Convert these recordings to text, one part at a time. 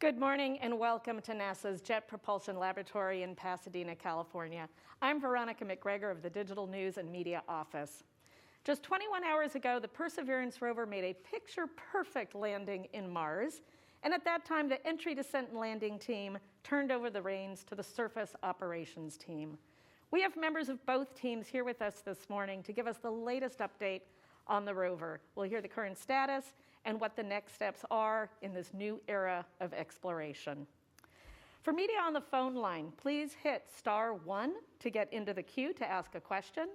Good morning and welcome to NASA's Jet Propulsion Laboratory in Pasadena, California. I'm Veronica McGregor of the Digital News and Media Office. Just 21 hours ago, the Perseverance rover made a picture-perfect landing in Mars, and at that time, the entry, descent, and landing team turned over the reins to the surface operations team. We have members of both teams here with us this morning to give us the latest update on the rover. We'll hear the current status and what the next steps are in this new era of exploration. For media on the phone line, please hit *1 to get into the queue to ask a question.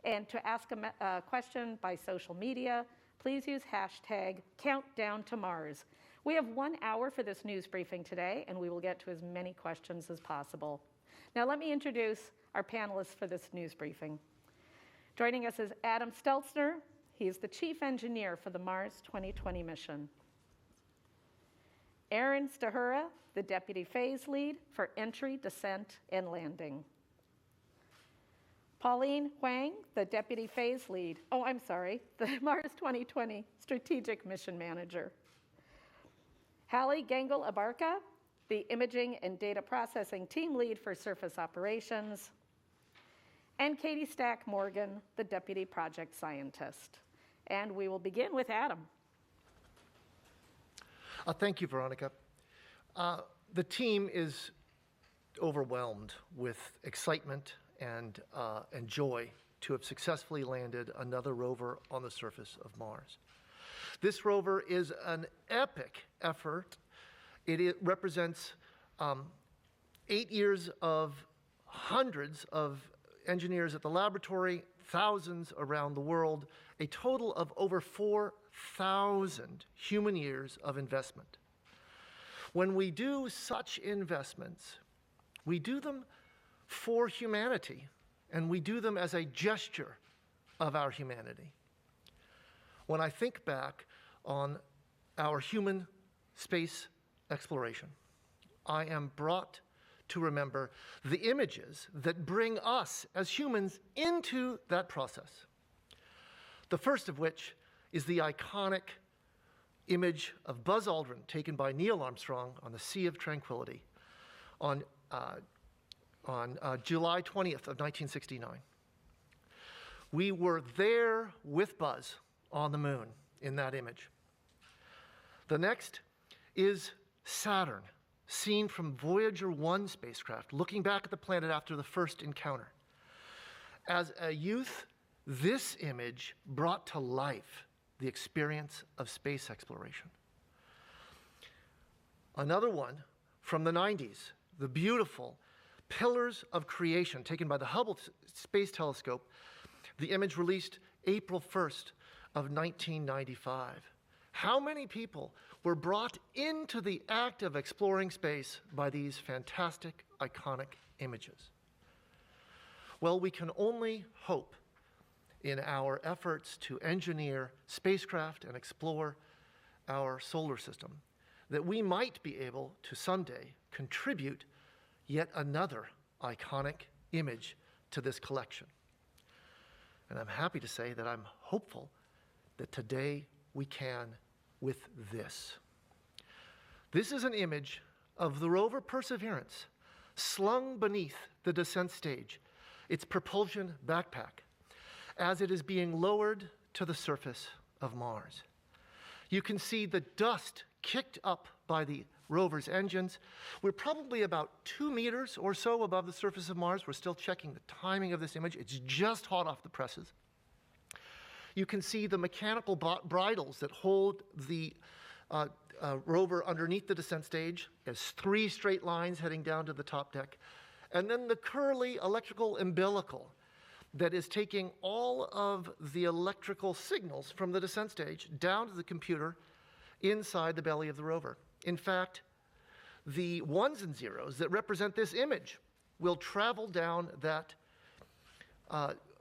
And to ask a question by social media, please use hashtag #CountdownToMars. We have 1 hour for this news briefing today, and we will get to as many questions as possible. Now let me introduce our panelists for this news briefing. Joining us is Adam Stelzner. He is the Chief Engineer for the Mars 2020 mission. Aaron Stahura, the Deputy Phase Lead for Entry, Descent, and Landing. Pauline Huang, the Deputy Phase Lead, the Mars 2020 Strategic Mission Manager. Hallie Gengel-Abarca, the Imaging and Data Processing Team Lead for Surface Operations. And Katie Stack-Morgan, the Deputy Project Scientist. And we will begin with Adam. Thank you, Veronica. The team is overwhelmed with excitement and joy to have successfully landed another rover on the surface of Mars. This rover is an epic effort. It represents 8 years of hundreds of engineers at the laboratory, thousands around the world, a total of over 4,000 human years of investment. When we do such investments, we do them for humanity, and we do them as a gesture of our humanity. When I think back on our human space exploration, I am brought to remember the images that bring us as humans into that process. The first of which is the iconic image of Buzz Aldrin taken by Neil Armstrong on the Sea of Tranquility on July 20th of 1969. We were there with Buzz on the moon in that image. The next is Saturn, seen from Voyager 1 spacecraft, looking back at the planet after the first encounter. As a youth, this image brought to life the experience of space exploration. Another one from the 90s, the beautiful Pillars of Creation, taken by the Hubble Space Telescope, the image released April 1st of 1995. How many people were brought into the act of exploring space by these fantastic, iconic images? Well, we can only hope in our efforts to engineer spacecraft and explore our solar system that we might be able to someday contribute yet another iconic image to this collection. And I'm happy to say that I'm hopeful that today we can with this. This is an image of the rover Perseverance slung beneath the descent stage, its propulsion backpack, as it is being lowered to the surface of Mars. You can see the dust kicked up by the rover's engines. We're probably about 2 meters or so above the surface of Mars. We're still checking the timing of this image. It's just hot off the presses. You can see the mechanical bridles that hold the rover underneath the descent stage as 3 straight lines heading down to the top deck. And then the curly electrical umbilical that is taking all of the electrical signals from the descent stage down to the computer inside the belly of the rover. In fact, the ones and zeros that represent this image will travel down that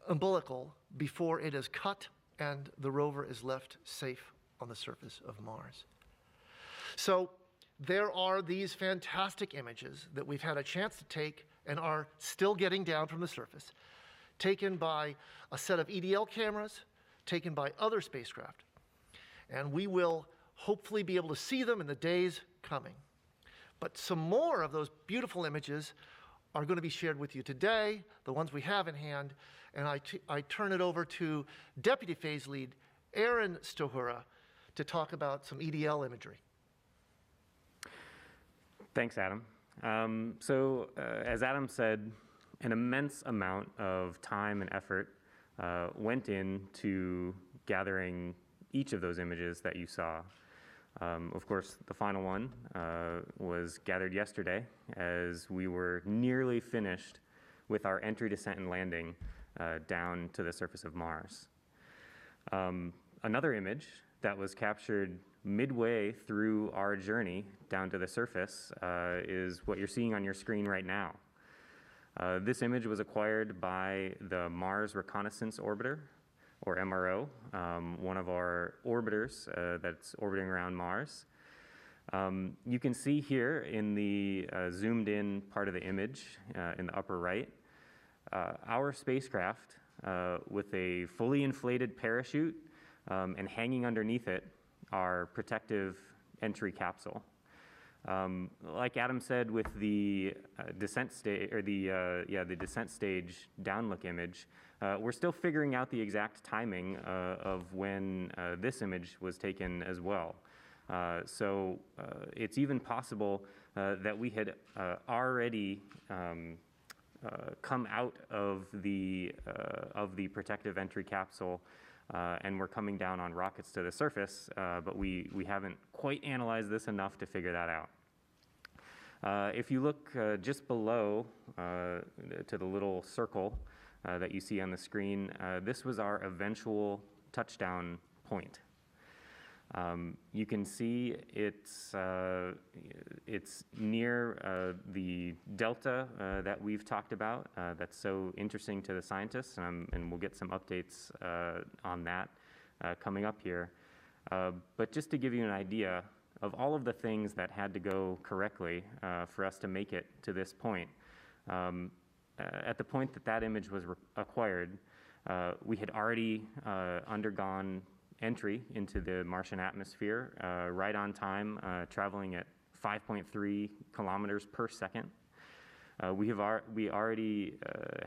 umbilical before it is cut and the rover is left safe on the surface of Mars. So there are these fantastic images that we've had a chance to take and are still getting down from the surface, taken by a set of EDL cameras, taken by other spacecraft. And we will hopefully be able to see them in the days coming. But some more of those beautiful images are going to be shared with you today, the ones we have in hand, and I turn it over to Deputy Phase Lead Aaron Stohura to talk about some EDL imagery. Thanks, Adam. As Adam said, an immense amount of time and effort went into gathering each of those images that you saw. Of course, the final one was gathered yesterday as we were nearly finished with our entry, descent, and landing down to the surface of Mars. Another image that was captured midway through our journey down to the surface is what you're seeing on your screen right now. This image was acquired by the Mars Reconnaissance Orbiter, or MRO, one of our orbiters that's orbiting around Mars. You can see here in the zoomed in part of the image in the upper right, our spacecraft with a fully inflated parachute and hanging underneath it our protective entry capsule. Like Adam said with the descent stage, or the descent stage downlook image, we're still figuring out the exact timing of when this image was taken as well. It's even possible that we had already come out of the protective entry capsule and we're coming down on rockets to the surface, but we haven't quite analyzed this enough to figure that out. If you look just below to the little circle that you see on the screen, this was our eventual touchdown point. You can see it's near the delta that we've talked about that's so interesting to the scientists, and we'll get some updates on that coming up here. But just to give you an idea of all of the things that had to go correctly for us to make it to this point, at the point that that image was acquired, we had already undergone entry into the Martian atmosphere right on time, traveling at 5.3 kilometers per second. We already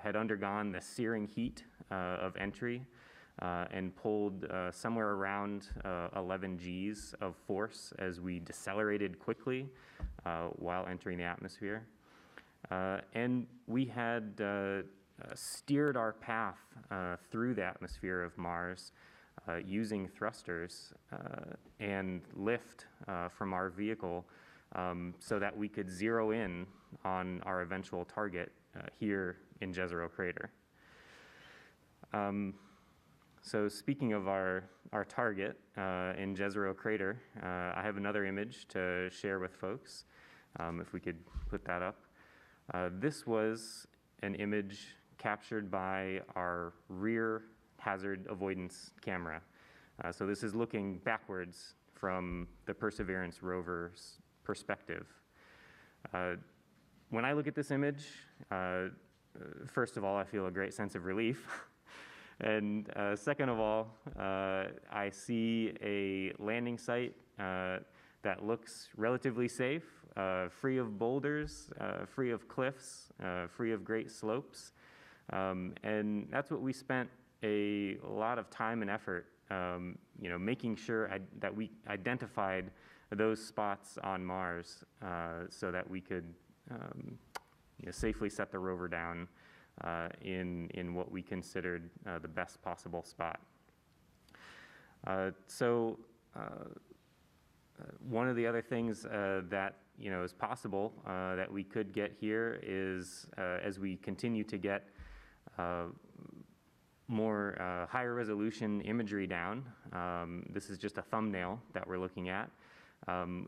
had undergone the searing heat of entry and pulled somewhere around 11 Gs of force as we decelerated quickly while entering the atmosphere. And we had steered our path through the atmosphere of Mars using thrusters and lift from our vehicle so that we could zero in on our eventual target here in Jezero Crater. So speaking of our target in Jezero Crater, I have another image to share with folks, if we could put that up. This was an image captured by our rear hazard avoidance camera. So this is looking backwards from the Perseverance rover's perspective. When I look at this image, first of all, I feel a great sense of relief. And second of all, I see a landing site that looks relatively safe, free of boulders, free of cliffs, free of great slopes. And that's what we spent a lot of time and effort, making sure that we identified those spots on Mars so that we could safely set the rover down in what we considered the best possible spot. One of the other things that is possible that we could get here is as we continue to get more higher resolution imagery down. This is just a thumbnail that we're looking at.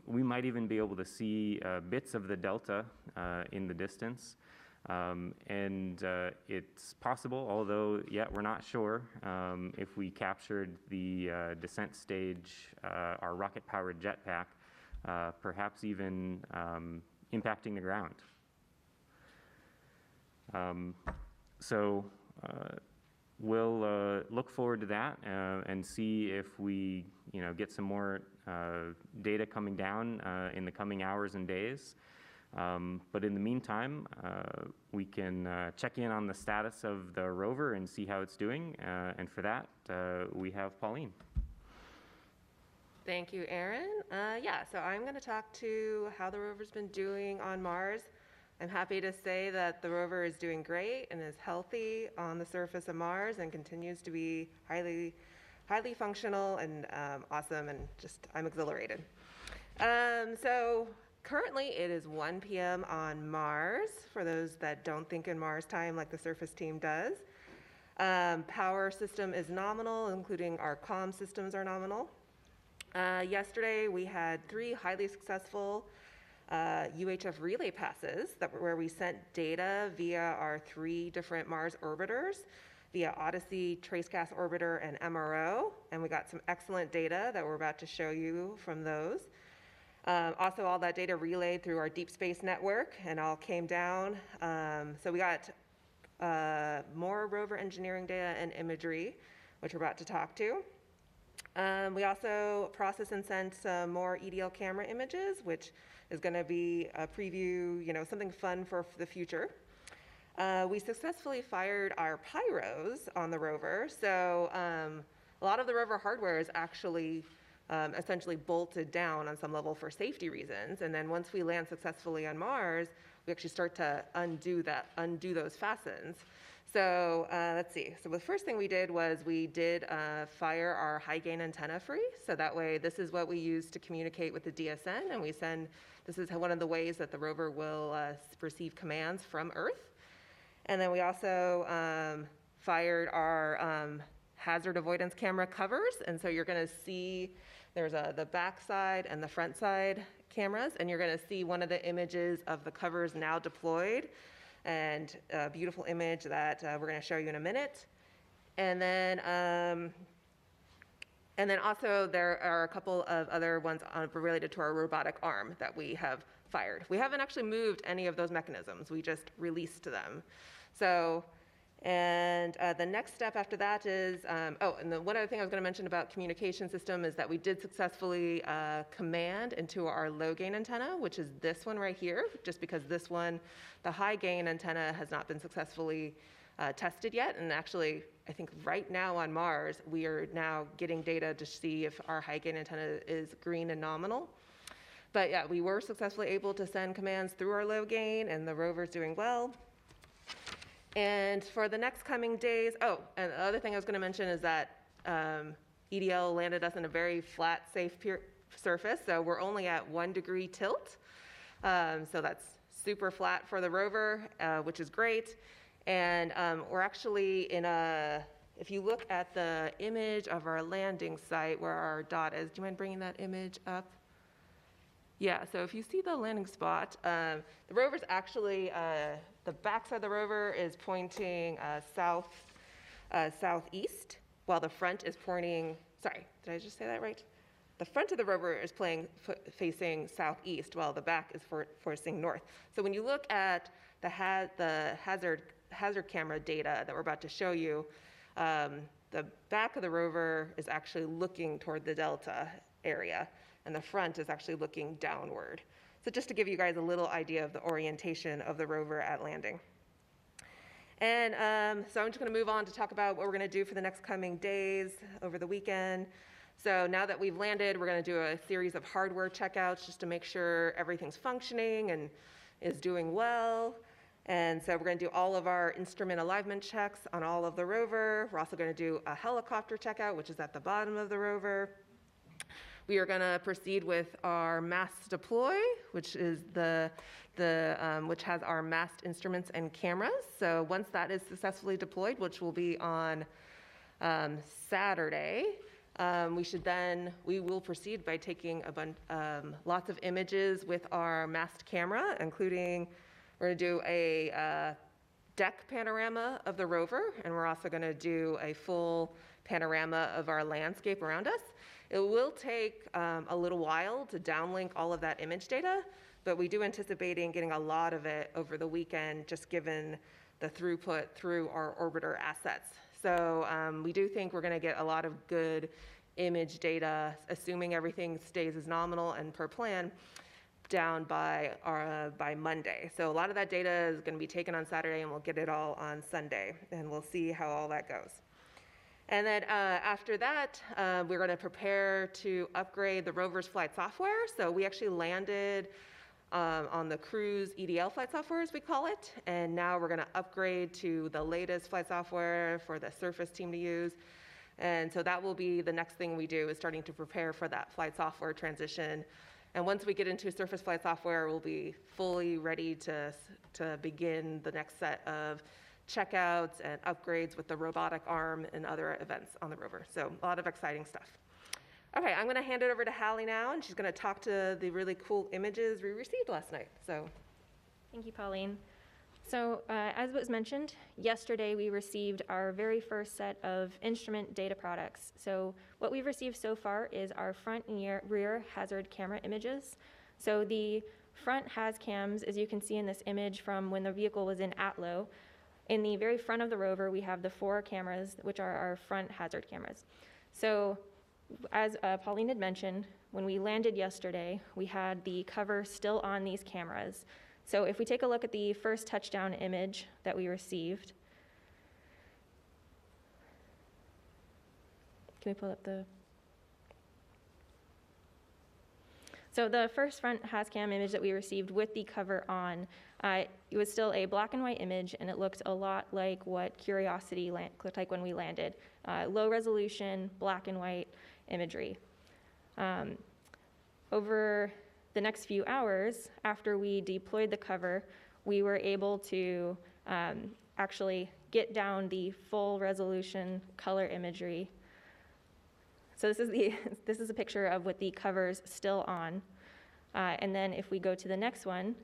We might even be able to see bits of the delta in the distance. It's possible, although yet we're not sure, if we captured the descent stage, our rocket-powered jetpack, perhaps even impacting the ground. We'll look forward to that and see if we, get some more data coming down in the coming hours and days. But in the meantime, we can check in on the status of the rover and see how it's doing. And for that, we have Pauline. Thank you, Aaron. So I'm going to talk to how the rover's been doing on Mars. I'm happy to say that the rover is doing great and is healthy on the surface of Mars and continues to be highly functional and awesome, and I'm exhilarated. So currently it is 1 p.m. on Mars, for those that don't think in Mars time like the surface team does. Power system is nominal, including our comm systems are nominal. Yesterday we had 3 highly successful UHF relay passes where we sent data via our 3 different Mars orbiters, via Odyssey, Trace Gas Orbiter, and MRO, and we got some excellent data that we're about to show you from those. Also, all that data relayed through our deep space network and all came down. So we got more rover engineering data and imagery, which we're about to talk to. We also processed and sent some more EDL camera images, which is going to be a preview, something fun for the future. We successfully fired our pyros on the rover. So a lot of the rover hardware is actually essentially bolted down on some level for safety reasons. And then once we land successfully on Mars, we actually start to undo those fastens. So let's see. So the first thing we did was we did fire our high gain antenna free. So that way, this is what we use to communicate with the DSN. And this is one of the ways that the rover will receive commands from Earth. And then we also fired our hazard avoidance camera covers. And so you're going to see there's the back side and the front side cameras. And you're going to see one of the images of the covers now deployed. And a beautiful image that we're going to show you in a minute. And then also there are a couple of other ones related to our robotic arm that we have fired. We haven't actually moved any of those mechanisms. We just released them. So, and the next step after that is, and the one other thing I was going to mention about communication system is that we did successfully command into our low gain antenna, which is this one right here, just because this one, the high gain antenna has not been successfully tested yet. And actually, I think right now on Mars, we are now getting data to see if our high gain antenna is green and nominal. But yeah, we were successfully able to send commands through our low gain, and the rover's doing well. And for the next coming days, and the other thing I was going to mention is that EDL landed us in a very flat, safe surface. So we're only at 1 degree tilt. So that's super flat for the rover, which is great. And we're actually if you look at the image of our landing site where our dot is, do you mind bringing that image up? Yeah, so if you see the landing spot, the rover's actually, the backside of the rover is pointing southeast, while the front is pointing, sorry, did I just say that right? The front of the rover is facing southeast, while the back is facing north. So when you look at the hazard camera data that we're about to show you, the back of the rover is actually looking toward the delta area, and the front is actually looking downward. So just to give you guys a little idea of the orientation of the rover at landing. And so I'm just going to move on to talk about what we're going to do for the next coming days over the weekend. So now that we've landed, we're going to do a series of hardware checkouts just to make sure everything's functioning and is doing well. And so we're going to do all of our instrument alignment checks on all of the rover. We're also going to do a helicopter checkout, which is at the bottom of the rover. We are going to proceed with our mast deploy, which is which has our mast instruments and cameras. So once that is successfully deployed, which will be on Saturday, we will proceed by taking lots of images with our mast camera, including we're going to do a deck panorama of the rover, and we're also going to do a full panorama of our landscape around us. It will take a little while to downlink all of that image data, but we do anticipating getting a lot of it over the weekend, just given the throughput through our orbiter assets. So we do think we're going to get a lot of good image data, assuming everything stays as nominal and per plan. down by Monday. So a lot of that data is going to be taken on Saturday, and we'll get it all on Sunday, and we'll see how all that goes. And then after that, we're going to prepare to upgrade the rover's flight software. So we actually landed on the cruise EDL flight software, as we call it, and now we're going to upgrade to the latest flight software for the surface team to use. And so that will be the next thing we do, is starting to prepare for that flight software transition. And once we get into surface flight software, we'll be fully ready to begin the next set of checkouts and upgrades with the robotic arm and other events on the rover. So a lot of exciting stuff. Okay, I'm going to hand it over to Hallie now, and she's going to talk to the really cool images we received last night. So, thank you, Pauline. So as was mentioned, yesterday we received our very first set of instrument data products. So what we've received so far is our front and rear hazard camera images. So the front haz cams, as you can see in this image from when the vehicle was in ATLO, in the very front of the rover we have the 4 cameras, which are our front hazard cameras. So as Pauline had mentioned, when we landed yesterday, we had the cover still on these cameras. So if we take a look at the first touchdown image that we received, can we pull up the? So the first front hazcam image that we received with the cover on, it was still a black and white image, and it looked a lot like what Curiosity looked like when we landed. Low resolution, black and white imagery. Over the next few hours, after we deployed the cover, we were able to actually get down the full resolution color imagery. So this is a picture of with the covers still on. And then if we go to the next one,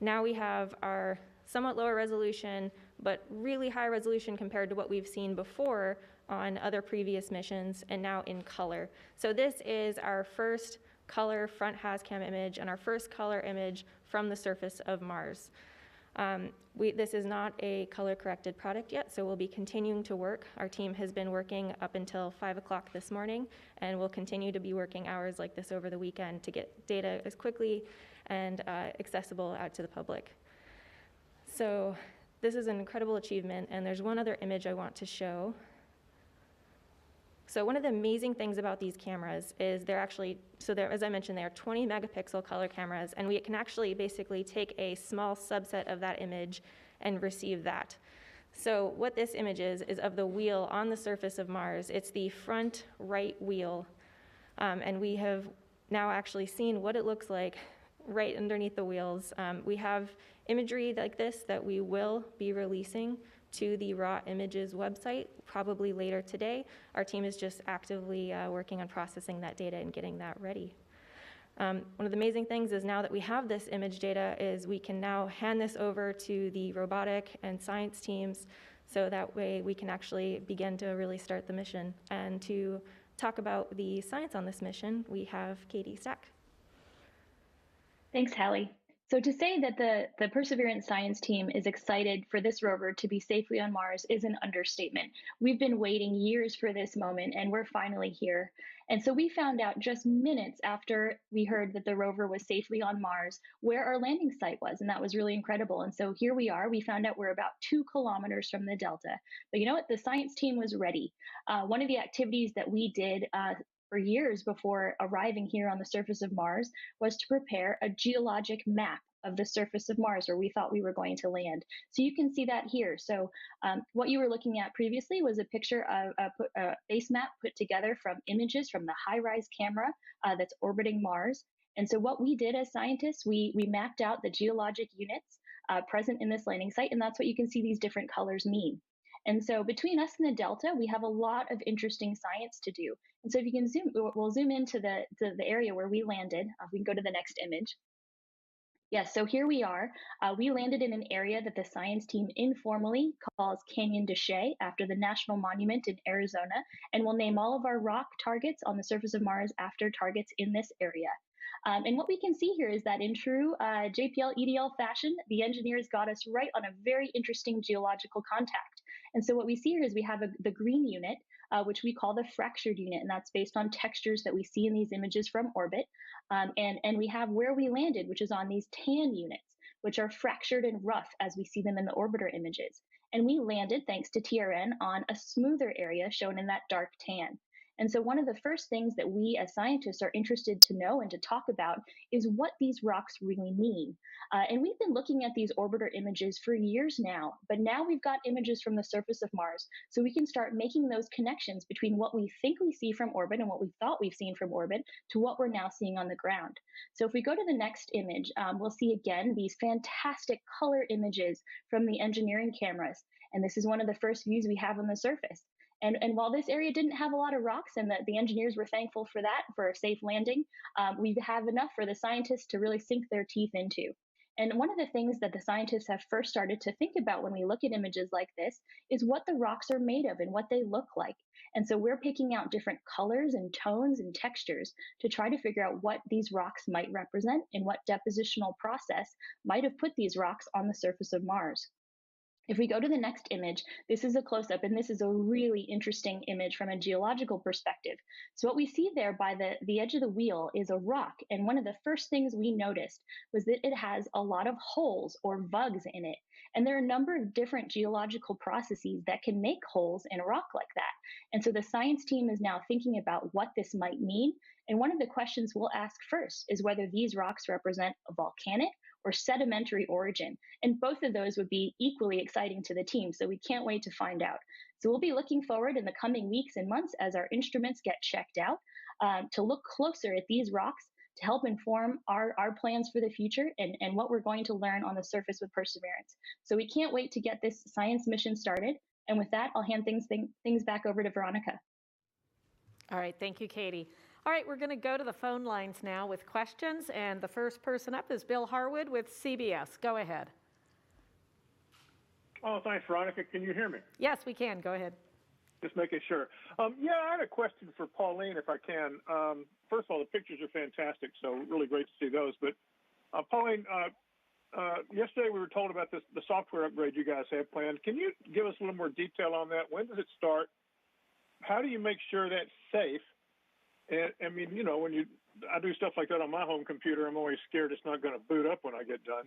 now we have our somewhat lower resolution, but really high resolution compared to what we've seen before on other previous missions, and now in color. So this is our first color front hazcam image and our first color image from the surface of Mars. This is not a color corrected product yet, so we'll be continuing to work. Our team has been working up until 5 o'clock this morning, and we'll continue to be working hours like this over the weekend to get data as quickly and accessible out to the public. So this is an incredible achievement, and there's one other image I want to show. So one of the amazing things about these cameras is they're actually, as I mentioned, they're 20 megapixel color cameras, and we can actually basically take a small subset of that image and receive that. So what this image is of the wheel on the surface of Mars. It's the front right wheel, and we have now actually seen what it looks like right underneath the wheels. We have imagery like this that we will be releasing to the Raw Images website probably later today. Our team is just actively working on processing that data and getting that ready. One of the amazing things is now that we have this image data is we can now hand this over to the robotic and science teams, so that way we can actually begin to really start the mission. And to talk about the science on this mission, we have Katie Stack. Thanks, Hallie. So to say that the Perseverance science team is excited for this rover to be safely on Mars is an understatement. We've been waiting years for this moment, and we're finally here. And so we found out just minutes after we heard that the rover was safely on Mars where our landing site was, and that was really incredible. And so here we are. We found out we're about 2 kilometers from the Delta. But you know what? The science team was ready. One of the activities that we did for years before arriving here on the surface of Mars was to prepare a geologic map of the surface of Mars where we thought we were going to land. So you can see that here. So what you were looking at previously was a picture of a base map put together from images from the HiRISE camera that's orbiting Mars. And so what we did as scientists, we mapped out the geologic units present in this landing site, and that's what you can see these different colors mean. And so between us and the Delta, we have a lot of interesting science to do. And so if you can we'll zoom into the area where we landed. We can go to the next image. Yes, so here we are. We landed in an area that the science team informally calls Canyon de Chelly, after the National Monument in Arizona, and we'll name all of our rock targets on the surface of Mars after targets in this area. And what we can see here is that in true JPL EDL fashion, the engineers got us right on a very interesting geological contact. And so what we see here is we have the green unit, which we call the fractured unit, and that's based on textures that we see in these images from orbit. And we have where we landed, which is on these tan units, which are fractured and rough as we see them in the orbiter images. And we landed, thanks to TRN, on a smoother area shown in that dark tan. And so one of the first things that we as scientists are interested to know and to talk about is what these rocks really mean. And we've been looking at these orbiter images for years now, but now we've got images from the surface of Mars, so we can start making those connections between what we think we see from orbit and what we thought we've seen from orbit to what we're now seeing on the ground. So if we go to the next image, we'll see again these fantastic color images from the engineering cameras. And this is one of the first views we have on the surface. And while this area didn't have a lot of rocks, and the engineers were thankful for that, for a safe landing, we have enough for the scientists to really sink their teeth into. And one of the things that the scientists have first started to think about when we look at images like this is what the rocks are made of and what they look like. And so we're picking out different colors and tones and textures to try to figure out what these rocks might represent and what depositional process might have put these rocks on the surface of Mars. If we go to the next image, this is a close-up, and this is a really interesting image from a geological perspective. So what we see there by the edge of the wheel is a rock, and one of the first things we noticed was that it has a lot of holes or vugs in it. And there are a number of different geological processes that can make holes in a rock like that. And so the science team is now thinking about what this might mean, and one of the questions we'll ask first is whether these rocks represent a volcanic or sedimentary origin. And both of those would be equally exciting to the team, so we can't wait to find out. So we'll be looking forward in the coming weeks and months as our instruments get checked out to look closer at these rocks to help inform our plans for the future and what we're going to learn on the surface with Perseverance. So we can't wait to get this science mission started. And with that, I'll hand things back over to Veronica. All right, thank you, Katie. All right, we're going to go to the phone lines now with questions, and the first person up is Bill Harwood with CBS. Go ahead. Oh, thanks, Veronica. Can you hear me? Yes, we can. Go ahead. Just making sure. Yeah, I had a question for Pauline, if I can. First of all, the pictures are fantastic, so really great to see those. But Pauline, yesterday we were told about the software upgrade you guys have planned. Can you give us a little more detail on that? When does it start? How do you make sure that's safe? And I mean, you know, when I do stuff like that on my home computer, I'm always scared it's not going to boot up when I get done.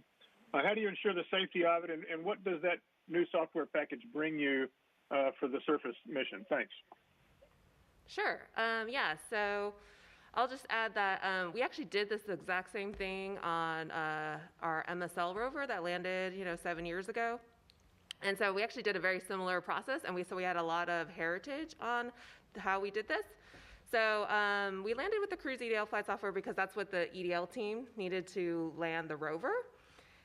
How do you ensure the safety of it, and what does that new software package bring you for the surface mission? Thanks. Sure. Yeah, so I'll just add that we actually did this exact same thing on our MSL rover that landed, 7 years ago. And so we actually did a very similar process, and we had a lot of heritage on how we did this. So we landed with the cruise EDL flight software because that's what the EDL team needed to land the rover.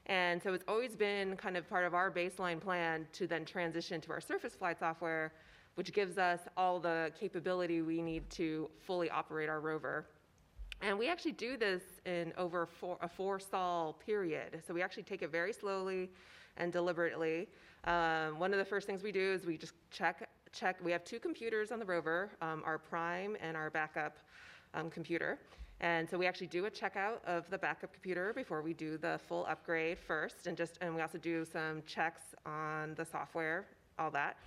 And so it's always been kind of part of our baseline plan to then transition to our surface flight software, which gives us all the capability we need to fully operate our rover. And we actually do this in over a 4-stall period. So we actually take it very slowly and deliberately. One of the first things we do is we just check. We have 2 computers on the rover, our prime and our backup computer. And so we actually do a checkout of the backup computer before we do the full upgrade first, and we also do some checks on the software, all that.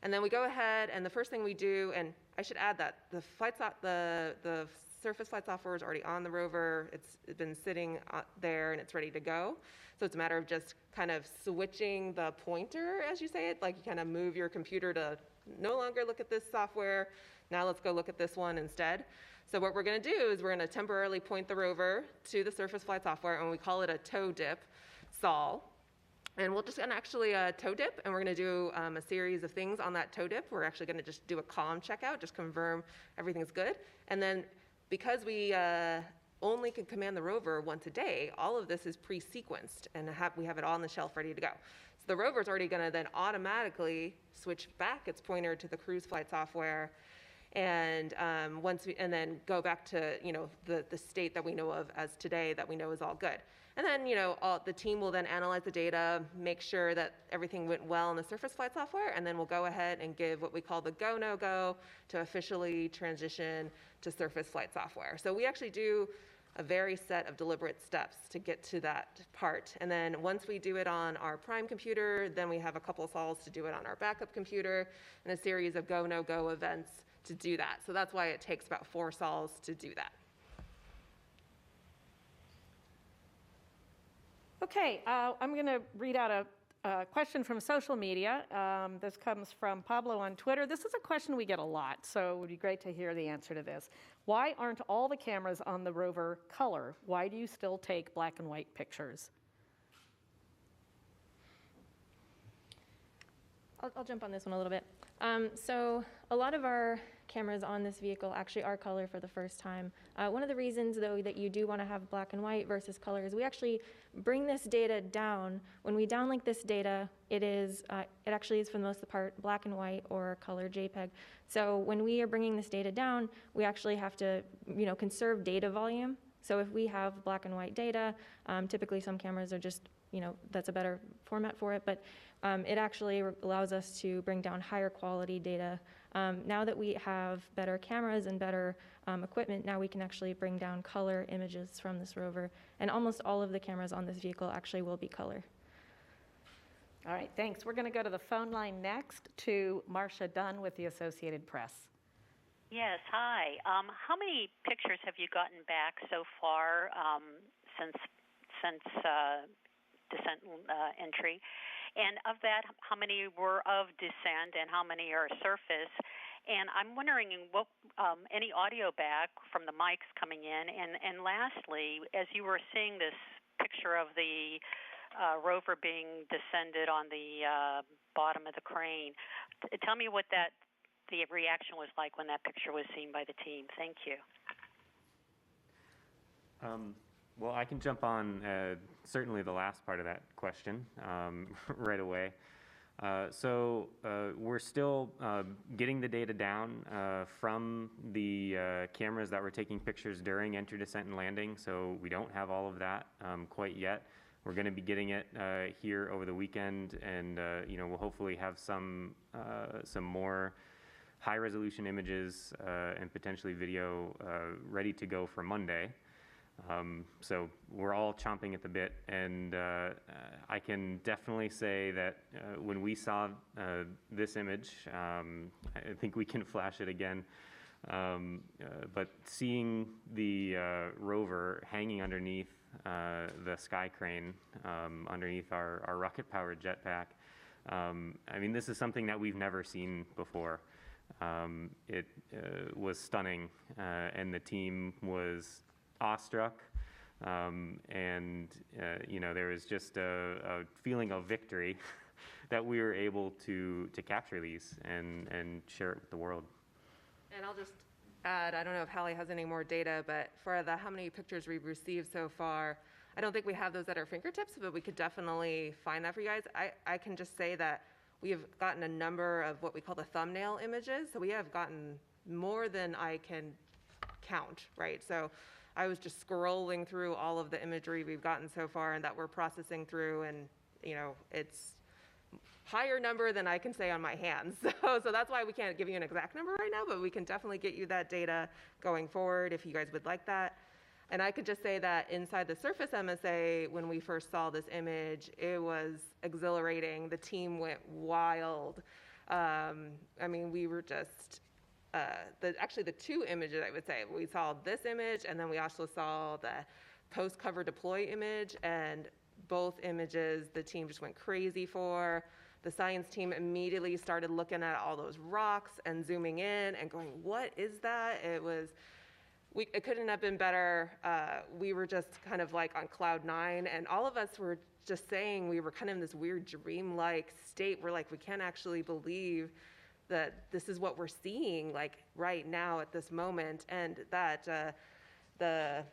And then we go ahead, and the first thing we do, and I should add that the surface flight software is already on the rover. It's been sitting there, and it's ready to go. So it's a matter of just kind of switching the pointer, as you say it, like you kind of move your computer to no longer look at this software. Now let's go look at this one instead. So what we're going to do is we're going to temporarily point the rover to the surface flight software, and we call it a toe dip sol. And we're just going to actually toe dip, and we're going to do a series of things on that toe dip. We're actually going to just do a calm checkout, just confirm everything's good. And then because we only can command the rover once a day, all of this is pre-sequenced, and we have it all on the shelf ready to go. So the rover's already going to then automatically switch back its pointer to the cruise flight software, and then go back to the state that we know of as today, that we know is all good. And then the team will then analyze the data, make sure that everything went well in the surface flight software, and then we'll go ahead and give what we call the go no go to officially transition to surface flight software. So we actually do a very set of deliberate steps to get to that part. And then once we do it on our prime computer, then we have a couple of sols to do it on our backup computer and a series of go, no go events to do that. So that's why it takes about 4 sols to do that. Okay, I'm going to read out a question from social media. This comes from Pablo on Twitter. This is a question we get a lot, so it would be great to hear the answer to this. Why aren't all the cameras on the rover color? Why do you still take black and white pictures? I'll jump on this one a little bit. So a lot of our cameras on this vehicle actually are color for the first time. One of the reasons, though, that you do want to have black and white versus color is we actually bring this data down. When we downlink this data, it actually is for the most part black and white or color JPEG. So when we are bringing this data down, we actually have to, conserve data volume. So if we have black and white data, typically some cameras are just, that's a better format for it, but it actually allows us to bring down higher quality data. Now that we have better cameras and better equipment, now we can actually bring down color images from this rover. And almost all of the cameras on this vehicle actually will be color. All right, thanks. We're going to go to the phone line next to Marcia Dunn with the Associated Press. Yes, hi. How many pictures have you gotten back so far since descent entry? And of that, how many were of descent and how many are surface? And I'm wondering what any audio back from the mics coming in. And lastly, as you were seeing this picture of the rover being descended on the bottom of the crane, tell me what the reaction was like when that picture was seen by the team. Thank you. Well, I can jump on certainly the last part of that question right away. So we're still getting the data down from the cameras that were taking pictures during entry, descent, and landing, so we don't have all of that quite yet. We're going to be getting it here over the weekend, and we'll hopefully have some more high-resolution images and potentially video ready to go for Monday. So we're all chomping at the bit, and I can definitely say that when we saw this image, I think we can flash it again, but seeing the rover hanging underneath the sky crane, underneath our rocket-powered jetpack, I mean, this is something that we've never seen before. It was stunning, and the team was awestruck, and there was just a feeling of victory that we were able to capture these and share it with the world. And I'll just add, I don't know if Hallie has any more data, but for how many pictures we've received so far, I don't think we have those at our fingertips, but we could definitely find that for you guys. I can just say that we have gotten a number of what we call the thumbnail images. So we have gotten more than I can count, right? So I was just scrolling through all of the imagery we've gotten so far and that we're processing through, and it's higher number than I can say on my hands. So that's why we can't give you an exact number right now, but we can definitely get you that data going forward if you guys would like that. And I could just say that inside the Surface MSA, when we first saw this image, it was exhilarating. The team went wild. I mean, we were just, actually the two images, I would say, we saw this image, and then we also saw the post-cover deploy image, and both images the team just went crazy for. The science team immediately started looking at all those rocks and zooming in and going, what is that? It couldn't have been better. We were just kind of like on cloud 9, and all of us were just saying we were kind of in this weird dream-like state. We're like, we can't actually believe that this is what we're seeing like right now at this moment, and that the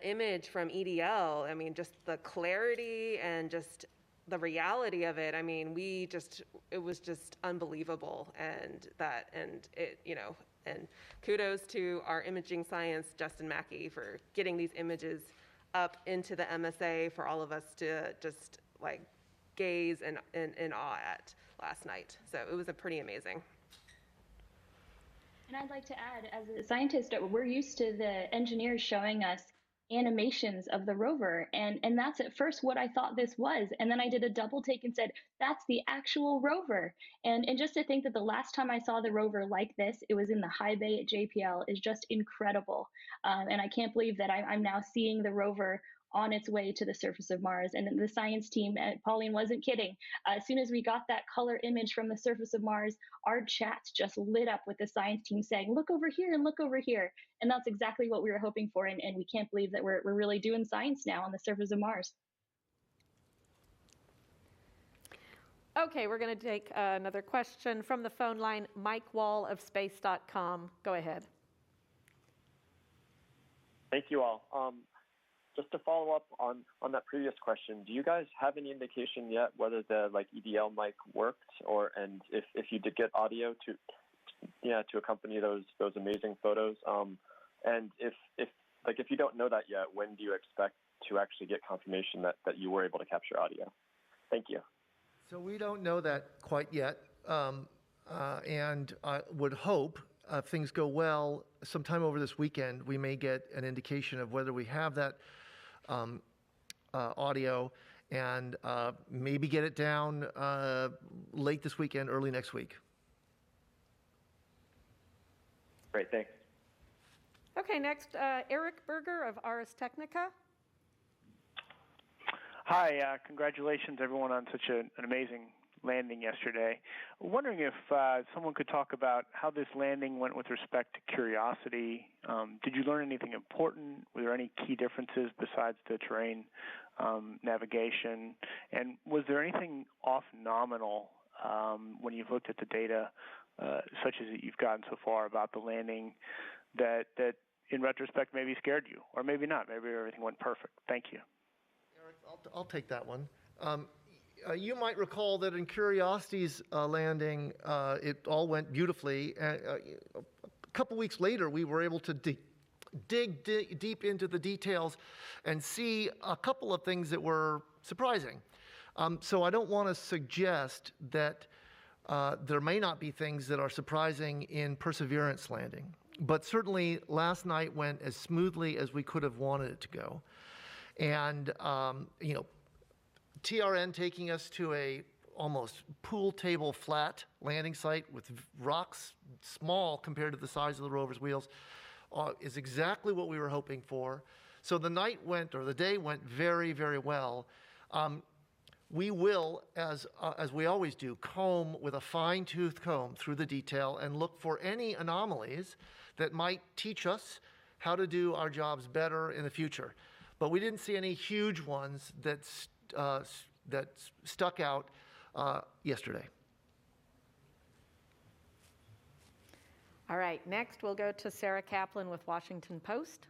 image from EDL, I mean, just the clarity and just the reality of it, I mean, it was just unbelievable, and kudos to our imaging science, Justin Mackey, for getting these images up into the MSA for all of us to just like gaze in awe at last night. So it was pretty amazing. And I'd like to add, as a scientist, we're used to the engineers showing us animations of the rover, and that's at first what I thought this was, and then I did a double take and said that's the actual rover. And just to think that the last time I saw the rover like this, it was in the high bay at JPL, is just incredible. And I can't believe that I'm now seeing the rover on its way to the surface of Mars. And the science team, Pauline wasn't kidding. As soon as we got that color image from the surface of Mars, our chats just lit up with the science team saying, look over here and look over here. And that's exactly what we were hoping for. And we can't believe that we're really doing science now on the surface of Mars. Okay, we're going to take another question from the phone line. Mike Wall of space.com. Go ahead. Thank you all. Just to follow up on that previous question, do you guys have any indication yet whether the EDL mic worked, and if you did get audio to accompany those amazing photos? And if you don't know that yet, when do you expect to actually get confirmation that you were able to capture audio? Thank you. So we don't know that quite yet, and I would hope, if things go well, sometime over this weekend, we may get an indication of whether we have that audio, and maybe get it down late this weekend, early next week. Great, thanks. Okay, next, Eric Berger of Ars Technica. Hi, congratulations everyone on such an amazing landing yesterday. Wondering if someone could talk about how this landing went with respect to Curiosity. Did you learn anything important? Were there any key differences besides the terrain navigation? And was there anything off nominal when you've looked at the data, such as you've gotten so far about the landing, that in retrospect maybe scared you, or maybe not? Maybe everything went perfect. Thank you. Eric, I'll take that one. You might recall that in Curiosity's landing, it all went beautifully. A couple weeks later, we were able to dig deep into the details and see a couple of things that were surprising. So I don't want to suggest that there may not be things that are surprising in Perseverance landing, but certainly last night went as smoothly as we could have wanted it to go. And, TRN taking us to a almost pool table flat landing site with rocks small compared to the size of the rover's wheels is exactly what we were hoping for. So the day went very, very well. We will, as we always do, comb with a fine-tooth comb through the detail and look for any anomalies that might teach us how to do our jobs better in the future. But we didn't see any huge ones that stuck out yesterday. All right, next we'll go to Sarah Kaplan with Washington Post.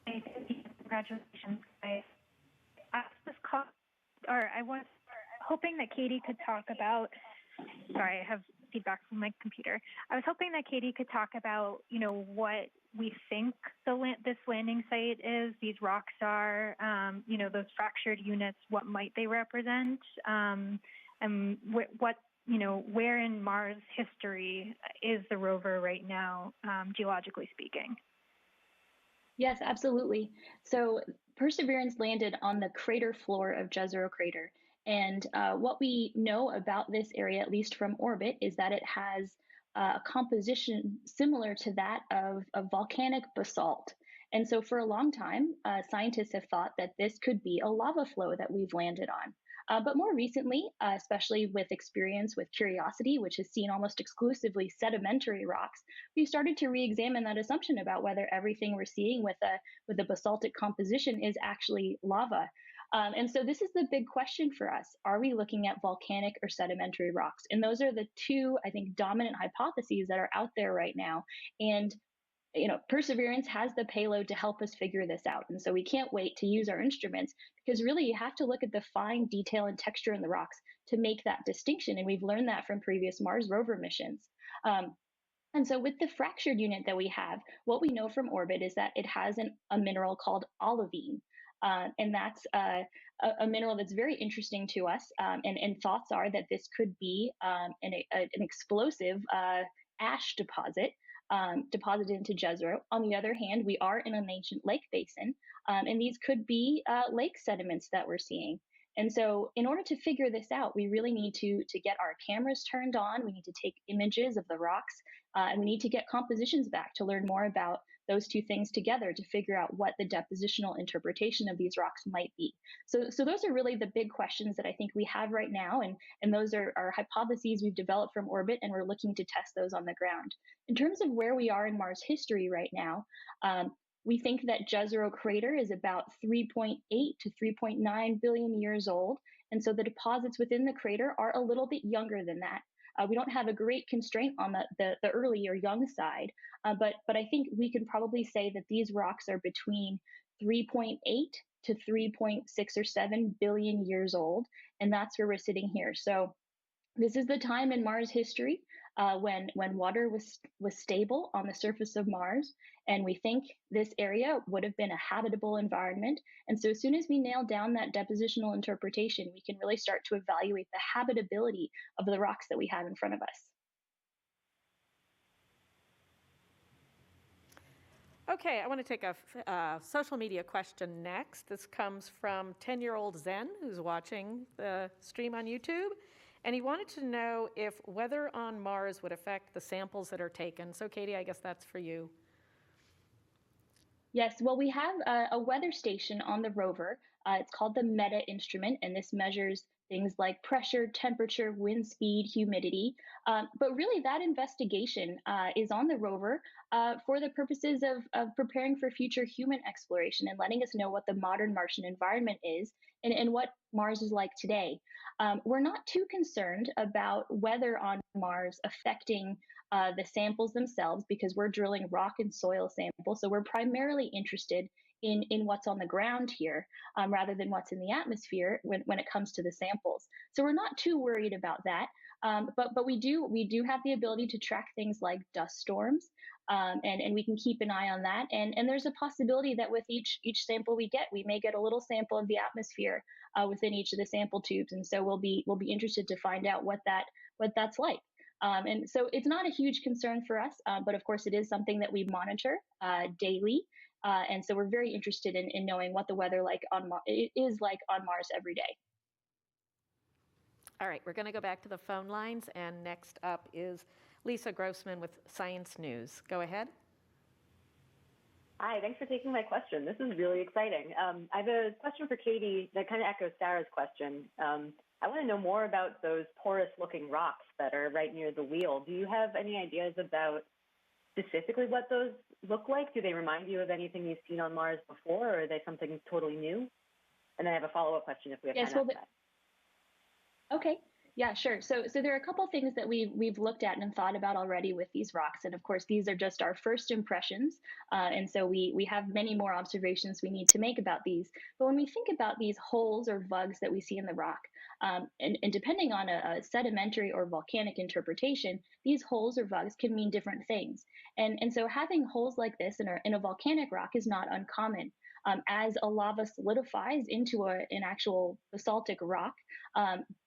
Congratulations. I was hoping that Katie could talk about, sorry, I have feedback from my computer. I was hoping that Katie could talk about, what we think this landing site is, these rocks are, those fractured units, what might they represent, and where in Mars history is the rover right now, geologically speaking? Yes, absolutely. So Perseverance landed on the crater floor of Jezero Crater. And what we know about this area, at least from orbit, is that it has a composition similar to that of volcanic basalt. And so for a long time, scientists have thought that this could be a lava flow that we've landed on. But more recently, especially with experience with Curiosity, which has seen almost exclusively sedimentary rocks, we've started to re-examine that assumption about whether everything we're seeing with a basaltic composition is actually lava. And so this is the big question for us. Are we looking at volcanic or sedimentary rocks? And those are the two, I think, dominant hypotheses that are out there right now. And Perseverance has the payload to help us figure this out. And so we can't wait to use our instruments, because really you have to look at the fine detail and texture in the rocks to make that distinction. And we've learned that from previous Mars rover missions. And so with the fractured unit that we have, what we know from orbit is that it has a mineral called olivine. And that's a mineral that's very interesting to us. And thoughts are that this could be an explosive ash deposit deposited into Jezero. On the other hand, we are in an ancient lake basin, and these could be lake sediments that we're seeing. And so in order to figure this out, we really need to get our cameras turned on. We need to take images of the rocks, and we need to get compositions back to learn more about those two things together to figure out what the depositional interpretation of these rocks might be. So those are really the big questions that I think we have right now, and those are hypotheses we've developed from orbit, and we're looking to test those on the ground. In terms of where we are in Mars history right now, we think that Jezero crater is about 3.8 to 3.9 billion years old. And so the deposits within the crater are a little bit younger than that. We don't have a great constraint on the early or young side, but I think we can probably say that these rocks are between 3.8 to 3.6 or 7 billion years old. And that's where we're sitting here. So this is the time in Mars history when water was stable on the surface of Mars, and we think this area would have been a habitable environment. And so as soon as we nail down that depositional interpretation, we can really start to evaluate the habitability of the rocks that we have in front of us. Okay, I want to take a social media question next. This comes from 10-year-old Zen, who's watching the stream on YouTube. And he wanted to know if weather on Mars would affect the samples that are taken. So Katie, I guess that's for you. Yes, well, we have a weather station on the rover. It's called the META instrument, and this measures things like pressure, temperature, wind speed, humidity. But really, that investigation is on the rover for the purposes of preparing for future human exploration and letting us know what the modern Martian environment is and what Mars is like today. We're not too concerned about weather on Mars affecting the samples themselves because we're drilling rock and soil samples. So we're primarily interested in what's on the ground here rather than what's in the atmosphere when it comes to the samples. So we're not too worried about that. But we do have the ability to track things like dust storms, and we can keep an eye on that. And there's a possibility that with each sample we get, we may get a little sample of the atmosphere within each of the sample tubes. And so we'll be interested to find out what that's like. And so it's not a huge concern for us, but of course it is something that we monitor daily. And so we're very interested in knowing what the weather is like on Mars every day. All right, we're going to go back to the phone lines, and next up is Lisa Grossman with Science News. Go ahead. Hi, thanks for taking my question. This is really exciting. I have a question for Katie that kind of echoes Sarah's question. I want to know more about those porous-looking rocks that are right near the wheel. Do you have any ideas about specifically what those look like? Do they remind you of anything you've seen on Mars before, or are they something totally new? And then I have a follow-up question if we have time after that. Okay. Yeah, sure. So there are a couple things that we've looked at and thought about already with these rocks. And of course, these are just our first impressions. And so we have many more observations we need to make about these. But when we think about these holes or vugs that we see in the rock, and depending on a sedimentary or volcanic interpretation, these holes or vugs can mean different things. And so having holes like this in a volcanic rock is not uncommon. As a lava solidifies into an actual basaltic rock,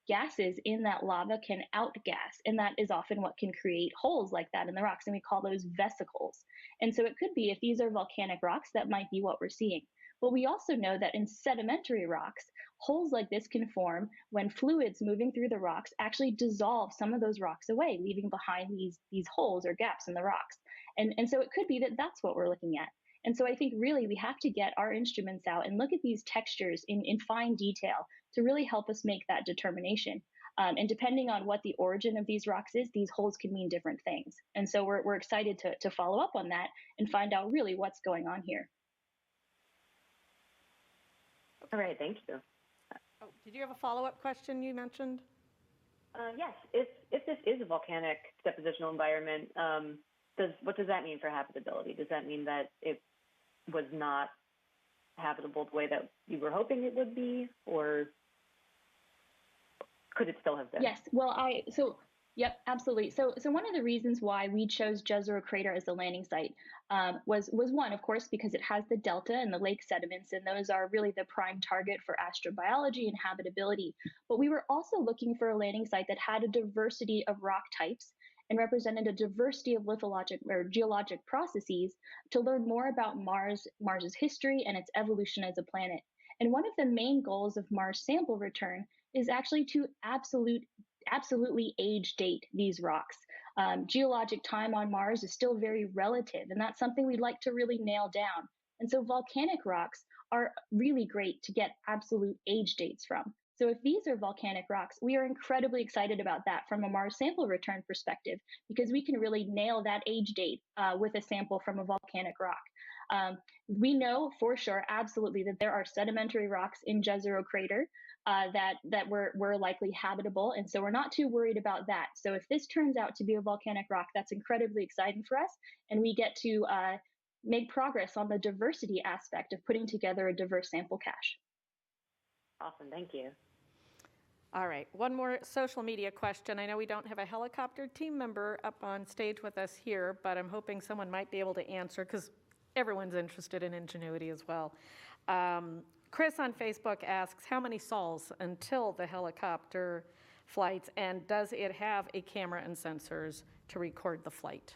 gases in that lava can outgas, and that is often what can create holes like that in the rocks, and we call those vesicles. And so it could be, if these are volcanic rocks, that might be what we're seeing. But we also know that in sedimentary rocks, holes like this can form when fluids moving through the rocks actually dissolve some of those rocks away, leaving behind these holes or gaps in the rocks. And so it could be that that's what we're looking at. And so I think really we have to get our instruments out and look at these textures in fine detail to really help us make that determination. And depending on what the origin of these rocks is, these holes can mean different things. And so we're excited to follow up on that and find out really what's going on here. All right, thank you. Oh, did you have a follow-up question you mentioned? Yes, if this is a volcanic depositional environment, what does that mean for habitability? Does that mean that it was not habitable the way that you were hoping it would be, or could it still have been? Yes, well, yep, absolutely. So one of the reasons why we chose Jezero Crater as the landing site was one, of course, because it has the delta and the lake sediments, and those are really the prime target for astrobiology and habitability. But we were also looking for a landing site that had a diversity of rock types and represented a diversity of lithologic or geologic processes to learn more about Mars's history and its evolution as a planet. And one of the main goals of Mars sample return is actually to absolutely age date these rocks. Geologic time on Mars is still very relative, and that's something we'd like to really nail down. And so volcanic rocks are really great to get absolute age dates from. So if these are volcanic rocks, we are incredibly excited about that from a Mars sample return perspective, because we can really nail that age date with a sample from a volcanic rock. We know for sure, absolutely, that there are sedimentary rocks in Jezero crater that were likely habitable, and so we're not too worried about that. So if this turns out to be a volcanic rock, that's incredibly exciting for us, and we get to make progress on the diversity aspect of putting together a diverse sample cache. Awesome, thank you. All right, one more social media question. I know we don't have a helicopter team member up on stage with us here, but I'm hoping someone might be able to answer because everyone's interested in ingenuity as well. Chris on Facebook asks, how many sols until the helicopter flights, and does it have a camera and sensors to record the flight?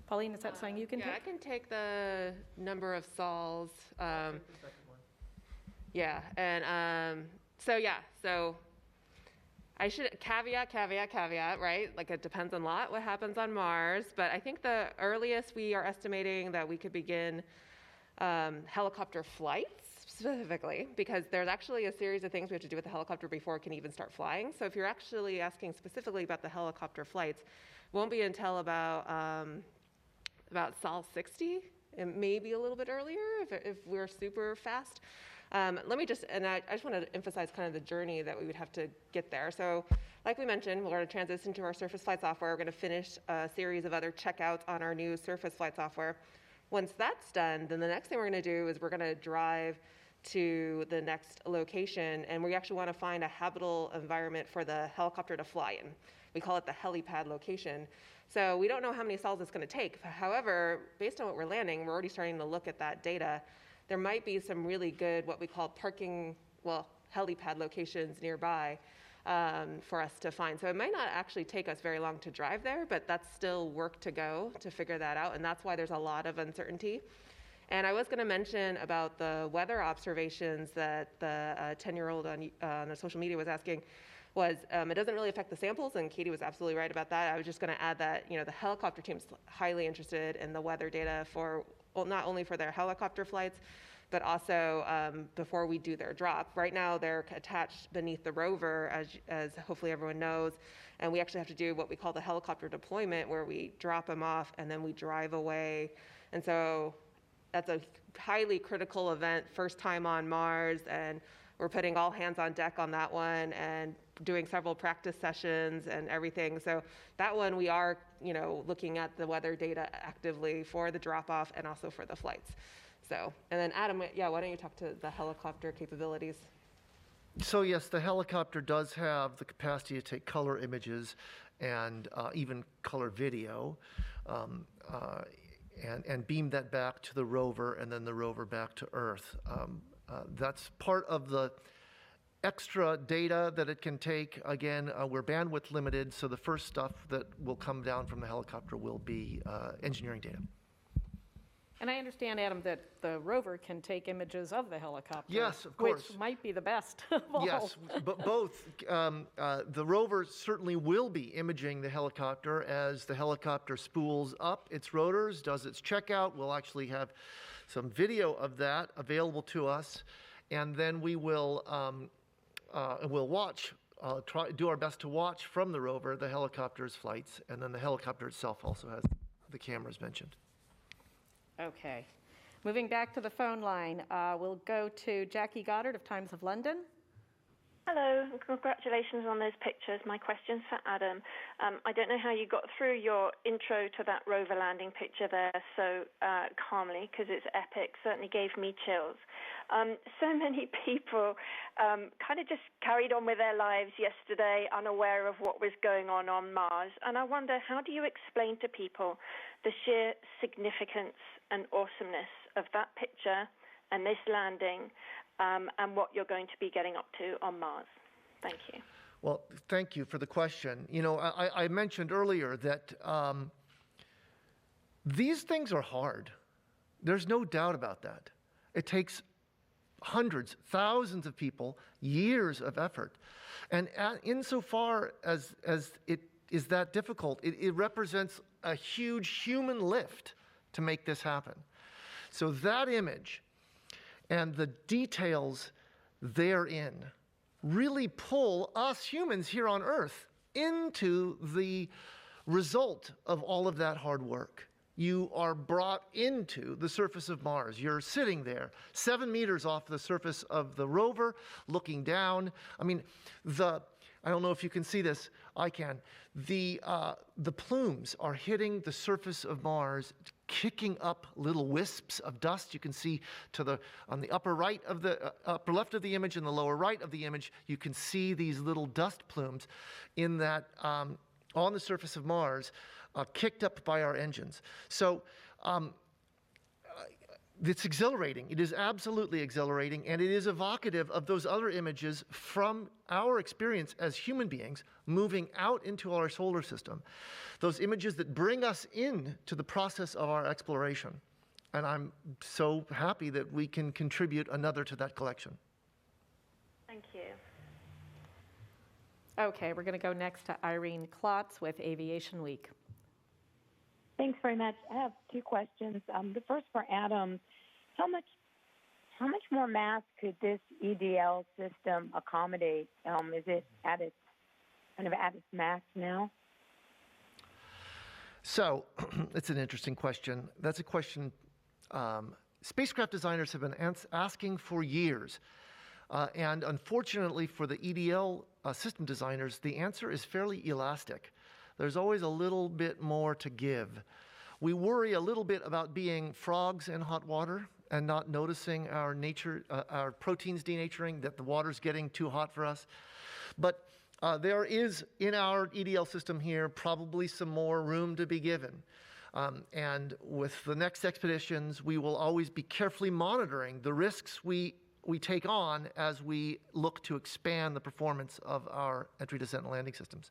Pauline, is that something you can take? Yeah, I can take the number of sols. Yeah, and so I should caveat, right? Like it depends a lot what happens on Mars, but I think the earliest we are estimating that we could begin helicopter flights specifically, because there's actually a series of things we have to do with the helicopter before it can even start flying. So if you're actually asking specifically about the helicopter flights, it won't be until about Sol 60, and maybe a little bit earlier if we're super fast. Let me just, and I just want to emphasize kind of the journey that we would have to get there. So like we mentioned, we're going to transition to our surface flight software. We're going to finish a series of other checkouts on our new surface flight software. Once that's done, then the next thing we're going to do is we're going to drive to the next location, and we actually want to find a habitable environment for the helicopter to fly in. We call it the helipad location. So we don't know how many sols it's going to take. However, based on what we're landing, we're already starting to look at that data. There might be some really good, what we call helipad locations nearby for us to find. So it might not actually take us very long to drive there, but that's still work to go to figure that out, and that's why there's a lot of uncertainty. And I was going to mention about the weather observations that the 10-year-old on the social media was asking. It doesn't really affect the samples, and Katie was absolutely right about that. I was just going to add that the helicopter team's highly interested in the weather data for, well, not only for their helicopter flights, but also before we do their drop. Right now, they're attached beneath the rover, as hopefully everyone knows, and we actually have to do what we call the helicopter deployment, where we drop them off and then we drive away. And so that's a highly critical event, first time on Mars, and we're putting all hands on deck on that one and doing several practice sessions and everything. So that one we are, looking at the weather data actively for the drop-off and also for the flights. So, and then Adam, why don't you talk to the helicopter capabilities? So yes, the helicopter does have the capacity to take color images and even color video, and beam that back to the rover, and then the rover back to Earth. That's part of the extra data that it can take. Again, we're bandwidth limited, so the first stuff that will come down from the helicopter will be engineering data. And I understand, Adam, that the rover can take images of the helicopter. Yes, of course. Which might be the best of all. Yes, but both. The rover certainly will be imaging the helicopter as the helicopter spools up its rotors, does its checkout. We'll actually have some video of that available to us, and then we will we'll watch, do our best to watch from the rover the helicopter's flights, and then the helicopter itself also has the cameras mentioned. Okay. Moving back to the phone line, we'll go to Jackie Goddard of Times of London. Hello, and congratulations on those pictures. My question's for Adam. I don't know how you got through your intro to that rover landing picture there so calmly, because it's epic. Certainly gave me chills. So many people kind of just carried on with their lives yesterday, unaware of what was going on Mars. And I wonder, how do you explain to people the sheer significance and awesomeness of that picture and this landing, and what you're going to be getting up to on Mars? Thank you. Well, thank you for the question. You know, I mentioned earlier that these things are hard. There's no doubt about that. It takes hundreds, thousands of people, years of effort. And insofar as it is that difficult, it represents a huge human lift to make this happen. So that image and the details therein really pull us humans here on Earth into the result of all of that hard work. You are brought into the surface of Mars. You're sitting there 7 meters off the surface of the rover, looking down. I mean, I don't know if you can see this. I can. The plumes are hitting the surface of Mars, kicking up little wisps of dust. You can see on the upper right of the upper left of the image and the lower right of the image, you can see these little dust plumes in that on the surface of Mars, kicked up by our engines. So it's exhilarating. It is absolutely exhilarating, and it is evocative of those other images from our experience as human beings moving out into our solar system. Those images that bring us into the process of our exploration. And I'm so happy that we can contribute another to that collection. Thank you. Okay, we're going to go next to Irene Klotz with Aviation Week. Thanks very much. I have two questions. The first for Adam. How much more mass could this EDL system accommodate? Is it at its max now? So it's an interesting question. That's a question spacecraft designers have been asking for years. And unfortunately for the EDL system designers, the answer is fairly elastic. There's always a little bit more to give. We worry a little bit about being frogs in hot water and not noticing our proteins denaturing, that the water's getting too hot for us. But there is, in our EDL system here, probably some more room to be given. And with the next expeditions, we will always be carefully monitoring the risks we take on as we look to expand the performance of our entry, descent, and landing systems.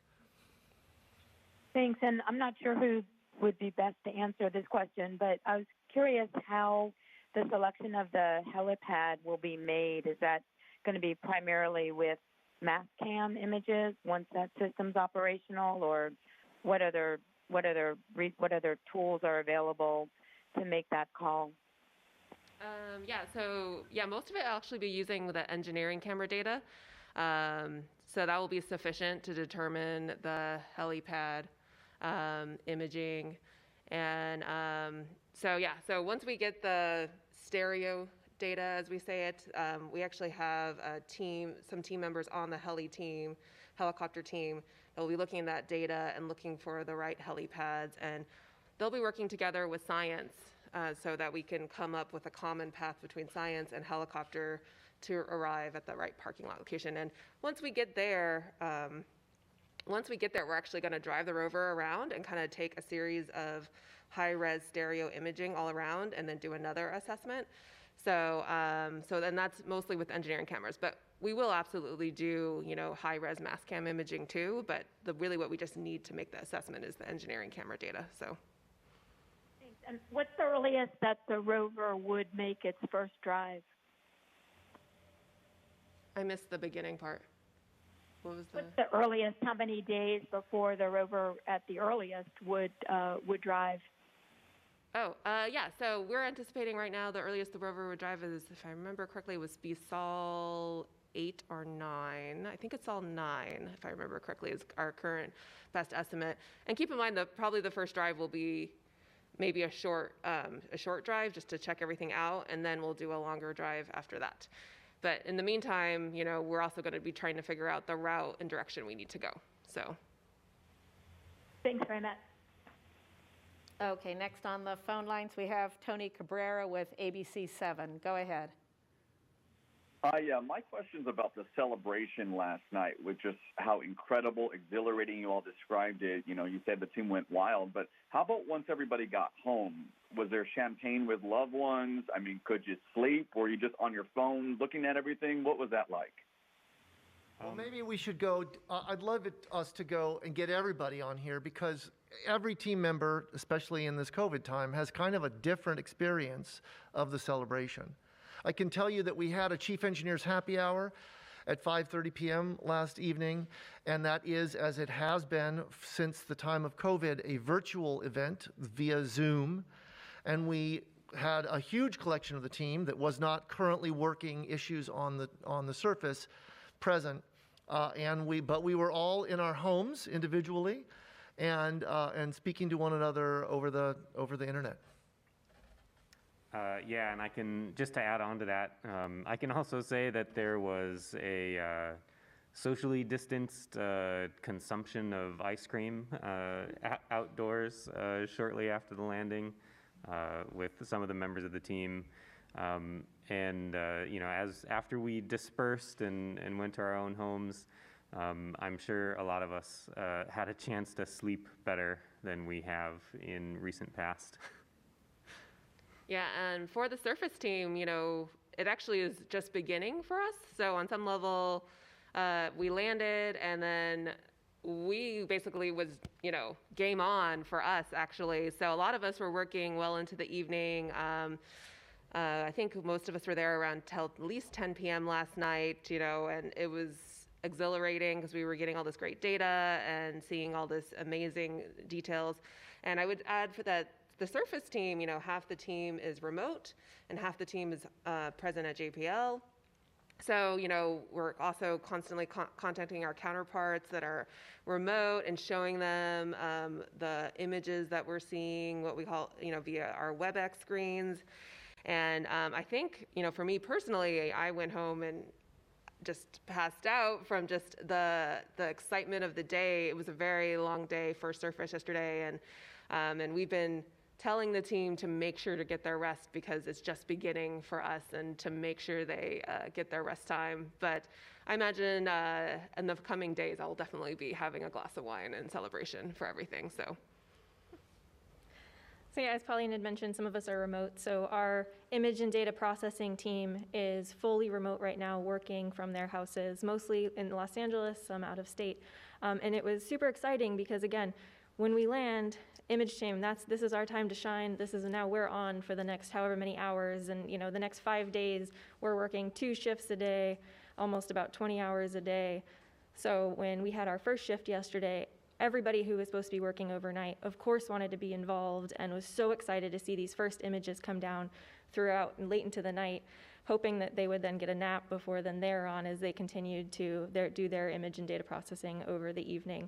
Thanks, and I'm not sure who would be best to answer this question, but I was curious how the selection of the helipad will be made. Is that going to be primarily with mass cam images once that system's operational, or what other tools are available to make that call? Most of it will actually be using the engineering camera data. So that will be sufficient to determine the helipad imaging. And so once we get the stereo data, as we say it, we actually have some team members on the helicopter team that will be looking at that data and looking for the right helipads. And they'll be working together with science so that we can come up with a common path between science and helicopter to arrive at the right parking lot location. And once we get there, we're actually going to drive the rover around and kind of take a series of high-res stereo imaging all around and then do another assessment. So then that's mostly with engineering cameras. But we will absolutely do, high-res mass cam imaging too. But really what we just need to make the assessment is the engineering camera data. So. Thanks. And what's the earliest that the rover would make its first drive? I missed the beginning part. What's the earliest? How many days before the rover, at the earliest, would drive? So we're anticipating right now the earliest the rover would drive is, if I remember correctly, was be Sol 8 or 9. I think it's Sol 9, if I remember correctly, is our current best estimate. And keep in mind that probably the first drive will be maybe a short drive just to check everything out, and then we'll do a longer drive after that. But in the meantime, we're also going to be trying to figure out the route and direction we need to go. So. Thanks very much. Okay, next on the phone lines, we have Tony Cabrera with ABC7. Go ahead. Hi, my question's about the celebration last night, with just how incredible, exhilarating you all described it. You said the team went wild, but how about once everybody got home? Was there champagne with loved ones? I mean, could you sleep? Were you just on your phone looking at everything? What was that like? Well, maybe we should go. I'd love us to go and get everybody on here because every team member, especially in this COVID time, has kind of a different experience of the celebration. I can tell you that we had a chief engineer's happy hour at 5:30 p.m. last evening, and that is, as it has been since the time of COVID, a virtual event via Zoom. And we had a huge collection of the team that was not currently working issues on the surface present, but we were all in our homes individually, and speaking to one another over the internet. Yeah, and I can, just to add on to that, I can also say that there was a socially distanced consumption of ice cream outdoors shortly after the landing with some of the members of the team. After we dispersed and went to our own homes, I'm sure a lot of us had a chance to sleep better than we have in recent past. Yeah, and for the surface team, it actually is just beginning for us. So on some level, we landed, and then we basically was, game on for us, actually. So a lot of us were working well into the evening. I think most of us were there around till at least 10 p.m. last night, and it was exhilarating because we were getting all this great data and seeing all this amazing details. And I would add for that, the surface team, half the team is remote and half the team is present at JPL. So, we're also constantly contacting our counterparts that are remote and showing them the images that we're seeing, what we call, via our WebEx screens. And I think, for me personally, I went home and just passed out from just the excitement of the day. It was a very long day for Surface yesterday, and we've been telling the team to make sure to get their rest because it's just beginning for us, and to make sure they get their rest time. But I imagine in the coming days, I'll definitely be having a glass of wine in celebration for everything. So yeah, as Pauline had mentioned, some of us are remote. So our image and data processing team is fully remote right now, working from their houses, mostly in Los Angeles, some out of state. And it was super exciting because, again, when we land, image team, this is our time to shine. This is now we're on for the next however many hours. And, the next 5 days, we're working 2 shifts a day, almost about 20 hours a day. So when we had our first shift yesterday, everybody who was supposed to be working overnight, of course, wanted to be involved and was so excited to see these first images come down throughout and late into the night, hoping that they would then get a nap before then they're on as they continued to do their image and data processing over the evening.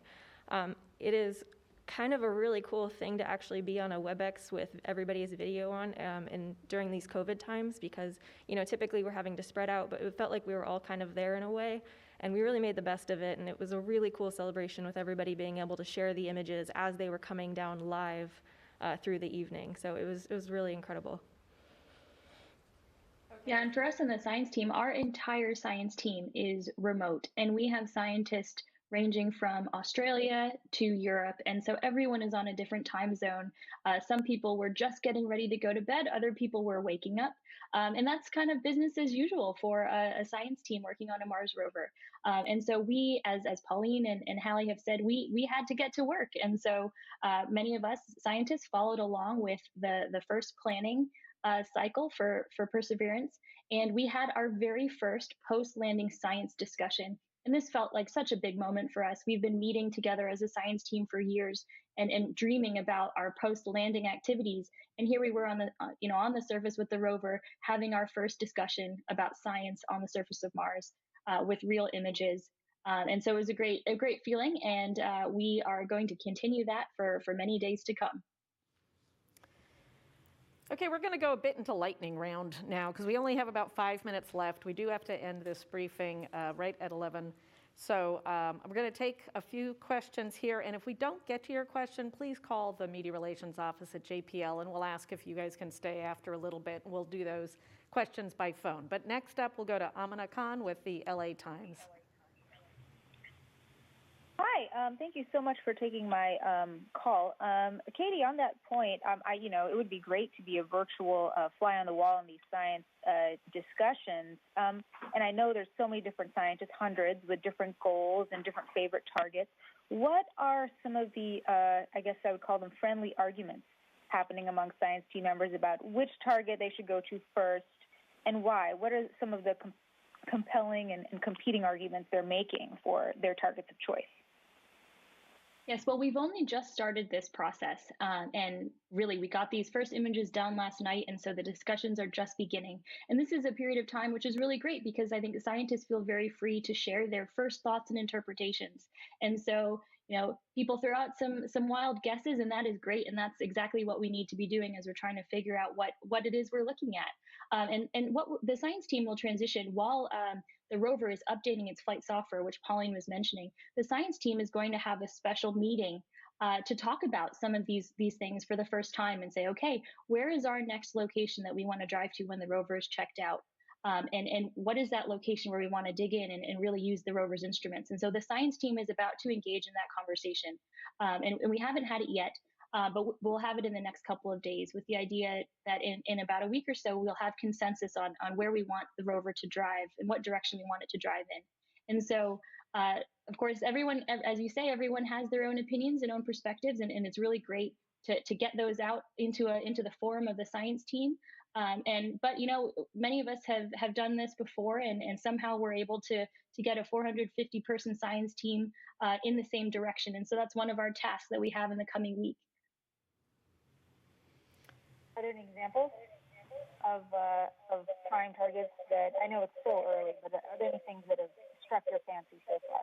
It is kind of a really cool thing to actually be on a WebEx with everybody's video on and during these COVID times because, typically we're having to spread out, but it felt like we were all kind of there in a way. And we really made the best of it, and it was a really cool celebration with everybody being able to share the images as they were coming down live through the evening. So it was really incredible. Yeah, and for us in the science team, our entire science team is remote, and we have scientists ranging from Australia to Europe, and so everyone is on a different time zone. Some people were just getting ready to go to bed, other people were waking up, and that's kind of business as usual for a science team working on a Mars rover. And so we, as Pauline and Hallie have said, we had to get to work, and so many of us scientists followed along with the first planning cycle for Perseverance, and we had our very first post-landing science discussion. And this felt like such a big moment for us. We've been meeting together as a science team for years and dreaming about our post-landing activities. And here we were on the surface with the rover, having our first discussion about science on the surface of Mars with real images. And so it was a great feeling, and we are going to continue that for many days to come. Okay, we're going to go a bit into lightning round now because we only have about 5 minutes left. We do have to end this briefing right at 11. So we're going to take a few questions here. And if we don't get to your question, please call the Media Relations Office at JPL, and we'll ask if you guys can stay after a little bit. And we'll do those questions by phone. But next up, we'll go to Amina Khan with the LA Times. Hi, Thank you so much for taking my call. Katie, on that point, it would be great to be a virtual fly on the wall in these science discussions. And I know there's so many different scientists, hundreds with different goals and different favorite targets. What are some of the, I guess I would call them friendly arguments happening among science team members about which target they should go to first and why? What are some of the compelling and competing arguments they're making for their targets of choice? Yes, well, we've only just started this process. And really, we got these first images done last night. And so the discussions are just beginning. And this is a period of time which is really great because I think the scientists feel very free to share their first thoughts and interpretations. And so, people throw out some wild guesses, and that is great. And that's exactly what we need to be doing as we're trying to figure out what it is we're looking at. And what the science team will transition while the rover is updating its flight software, which Pauline was mentioning. The science team is going to have a special meeting to talk about some of these things for the first time and say, okay, where is our next location that we want to drive to when the rover is checked out? And what is that location where we want to dig in and really use the rover's instruments? And so the science team is about to engage in that conversation. And we haven't had it yet, but we'll have it in the next couple of days with the idea that in about a week or so, we'll have consensus on where we want the rover to drive and what direction we want it to drive in. And so, of course, everyone, as you say, everyone has their own opinions and own perspectives, and it's really great to get those out into the forum of the science team. But many of us have done this before, and somehow we're able to get a 450-person science team in the same direction. And so that's one of our tasks that we have in the coming week. Are there any examples of prime targets that, I know it's still early, but are there any things that have struck your fancy so far?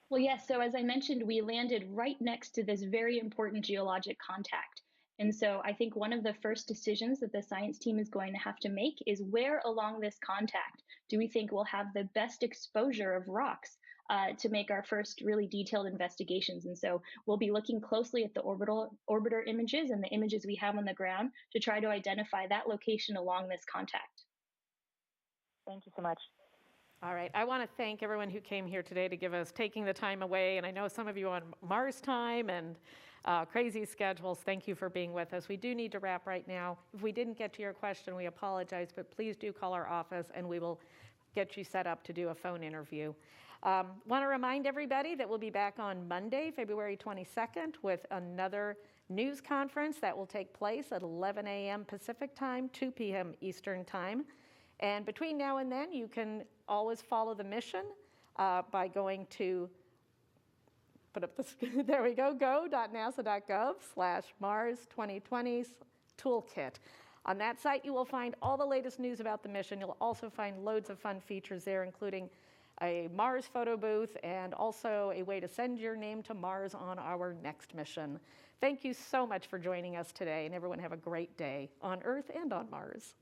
Well, yes. So as I mentioned, we landed right next to this very important geologic contact. And so I think one of the first decisions that the science team is going to have to make is where along this contact do we think we'll have the best exposure of rocks to make our first really detailed investigations. And so we'll be looking closely at the orbiter images and the images we have on the ground to try to identify that location along this contact. Thank you so much. All right. I want to thank everyone who came here today to give us taking the time away. And I know some of you on Mars time and crazy schedules. Thank you for being with us. We do need to wrap right now. If we didn't get to your question, we apologize, but please do call our office and we will get you set up to do a phone interview. Want to remind everybody that we'll be back on Monday, February 22nd, with another news conference that will take place at 11 a.m. Pacific time, 2 p.m. Eastern time. And between now and then, you can always follow the mission by going to, there we go, go.nasa.gov/Mars2020 toolkit. On that site, you will find all the latest news about the mission. You'll also find loads of fun features there, including a Mars photo booth and also a way to send your name to Mars on our next mission. Thank you so much for joining us today, and everyone have a great day on Earth and on Mars.